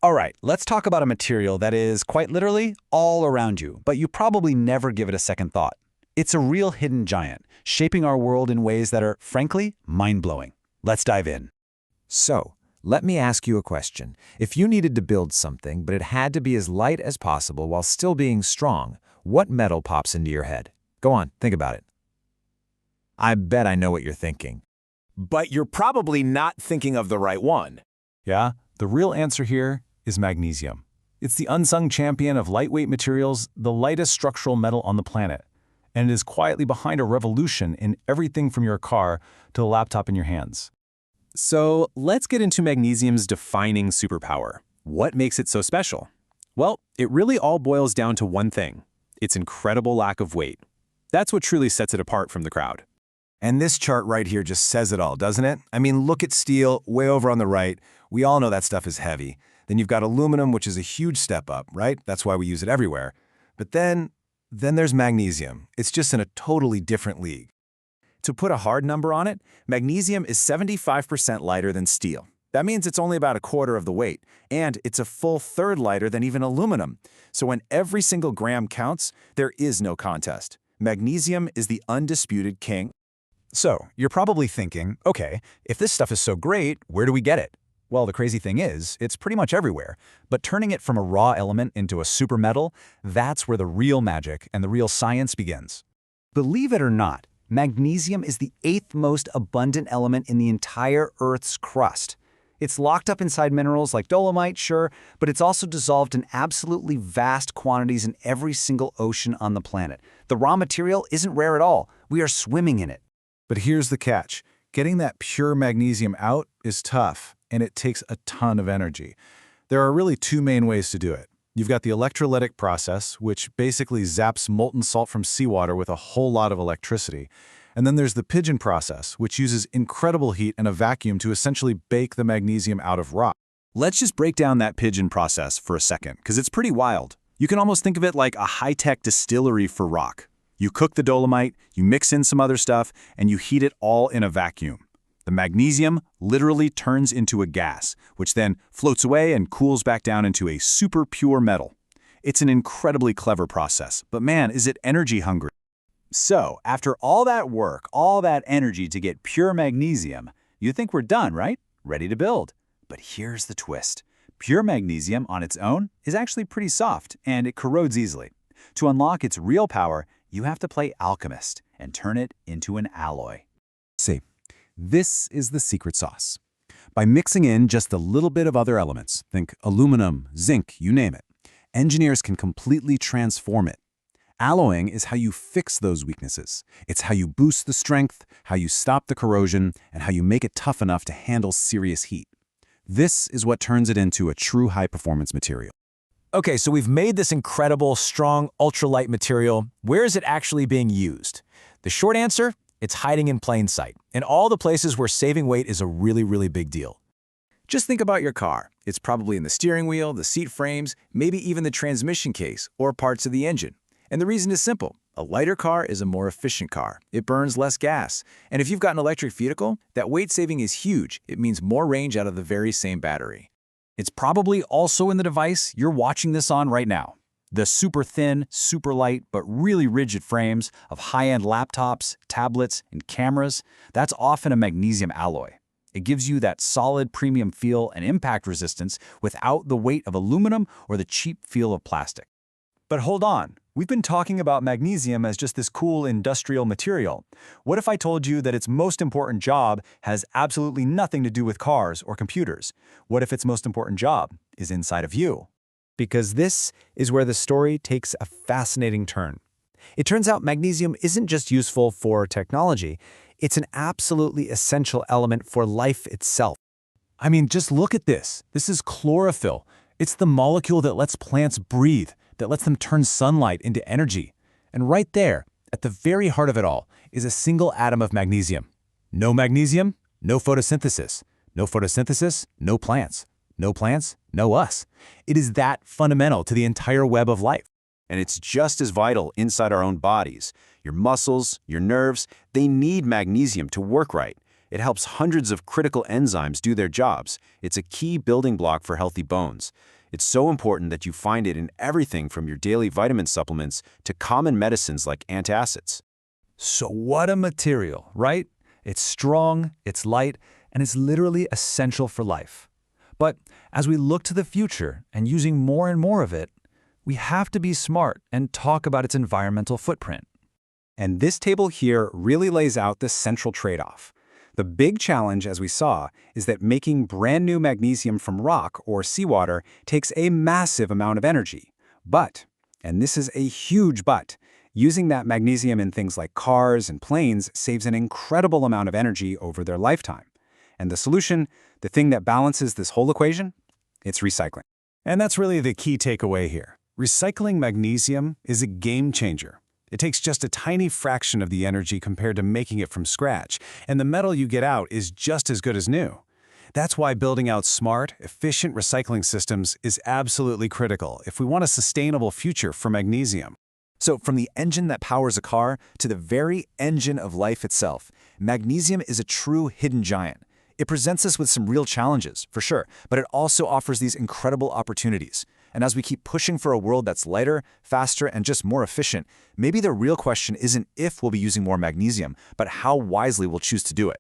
All right, let's talk about a material that is, quite literally, all around you, but you probably never give it a second thought. It's a real hidden giant, shaping our world in ways that are, frankly, mind-blowing. Let's dive in. So, let me ask you a question. If you needed to build something, but it had to be as light as possible while still being strong, what metal pops into your head? Go on, think about it. I bet I know what you're thinking. But you're probably not thinking of the right one. Yeah, the real answer here is magnesium. It's the unsung champion of lightweight materials, the lightest structural metal on the planet, and it is quietly behind a revolution in everything from your car to the laptop in your hands. So let's get into magnesium's defining superpower. What makes it so special? Well, it really all boils down to one thing: its incredible lack of weight. That's what truly sets it apart from the crowd. And this chart right here just says it all, doesn't it? I mean, look at steel, way over on the right. We all know that stuff is heavy. Then you've got aluminum, which is a huge step up, right? That's why we use it everywhere. But then there's magnesium. It's just in a totally different league. To put a hard number on it, magnesium is 75% lighter than steel. That means it's only about a quarter of the weight, and it's a full third lighter than even aluminum. So when every single gram counts, there is no contest. Magnesium is the undisputed king. So, you're probably thinking, okay, if this stuff is so great, where do we get it? Well, the crazy thing is, it's pretty much everywhere. But turning it from a raw element into a super metal, that's where the real magic and the real science begins. Believe it or not, magnesium is the 8th most abundant element in the entire Earth's crust. It's locked up inside minerals like dolomite, sure, but it's also dissolved in absolutely vast quantities in every single ocean on the planet. The raw material isn't rare at all. We are swimming in it. But here's the catch. Getting that pure magnesium out is tough, and it takes a ton of energy. There are really two main ways to do it. You've got the electrolytic process, which basically zaps molten salt from seawater with a whole lot of electricity. And then there's the pigeon process, which uses incredible heat and a vacuum to essentially bake the magnesium out of rock. Let's just break down that pigeon process for a second, because it's pretty wild. You can almost think of it like a high-tech distillery for rock. You cook the dolomite, you mix in some other stuff, and you heat it all in a vacuum. The magnesium literally turns into a gas, which then floats away and cools back down into a super pure metal. It's an incredibly clever process, but man, is it energy hungry. So, after all that work, all that energy to get pure magnesium, you think we're done, right? Ready to build. But here's the twist. Pure magnesium on its own is actually pretty soft, and it corrodes easily. To unlock its real power, you have to play alchemist and turn it into an alloy. See, this is the secret sauce. By mixing in just a little bit of other elements, think aluminum, zinc, you name it, engineers can completely transform it. Alloying is how you fix those weaknesses. It's how you boost the strength, how you stop the corrosion, and how you make it tough enough to handle serious heat. This is what turns it into a true high-performance material. Okay, so we've made this incredible, strong, ultralight material. Where is it actually being used? The short answer? It's hiding in plain sight, in all the places where saving weight is a really, really big deal. Just think about your car. It's probably in the steering wheel, the seat frames, maybe even the transmission case or parts of the engine. And the reason is simple. A lighter car is a more efficient car. It burns less gas. And if you've got an electric vehicle, that weight saving is huge. It means more range out of the very same battery. It's probably also in the device you're watching this on right now. The super thin, super light, but really rigid frames of high-end laptops, tablets, and cameras, that's often a magnesium alloy. It gives you that solid premium feel and impact resistance without the weight of aluminum or the cheap feel of plastic. But hold on, we've been talking about magnesium as just this cool industrial material. What if I told you that its most important job has absolutely nothing to do with cars or computers? What if its most important job is inside of you? Because this is where the story takes a fascinating turn. It turns out magnesium isn't just useful for technology, it's an absolutely essential element for life itself. I mean, just look at this. This is chlorophyll. It's the molecule that lets plants breathe, that lets them turn sunlight into energy. And right there, at the very heart of it all, is a single atom of magnesium. No magnesium, no photosynthesis. No photosynthesis, no plants. No plants, no us. It is that fundamental to the entire web of life. And it's just as vital inside our own bodies. Your muscles, your nerves, they need magnesium to work right. It helps hundreds of critical enzymes do their jobs. It's a key building block for healthy bones. It's so important that you find it in everything from your daily vitamin supplements to common medicines like antacids. So what a material, right? It's strong, it's light, and it's literally essential for life. But as we look to the future and using more and more of it, we have to be smart and talk about its environmental footprint. And this table here really lays out the central trade-off. The big challenge, as we saw, is that making brand new magnesium from rock or seawater takes a massive amount of energy. But, and this is a huge but, using that magnesium in things like cars and planes saves an incredible amount of energy over their lifetime. And the solution, the thing that balances this whole equation, it's recycling. And that's really the key takeaway here. Recycling magnesium is a game changer. It takes just a tiny fraction of the energy compared to making it from scratch, and the metal you get out is just as good as new. That's why building out smart, efficient recycling systems is absolutely critical if we want a sustainable future for magnesium. So from the engine that powers a car to the very engine of life itself, magnesium is a true hidden giant. It presents us with some real challenges, for sure, but it also offers these incredible opportunities. And as we keep pushing for a world that's lighter, faster, and just more efficient, maybe the real question isn't if we'll be using more magnesium, but how wisely we'll choose to do it.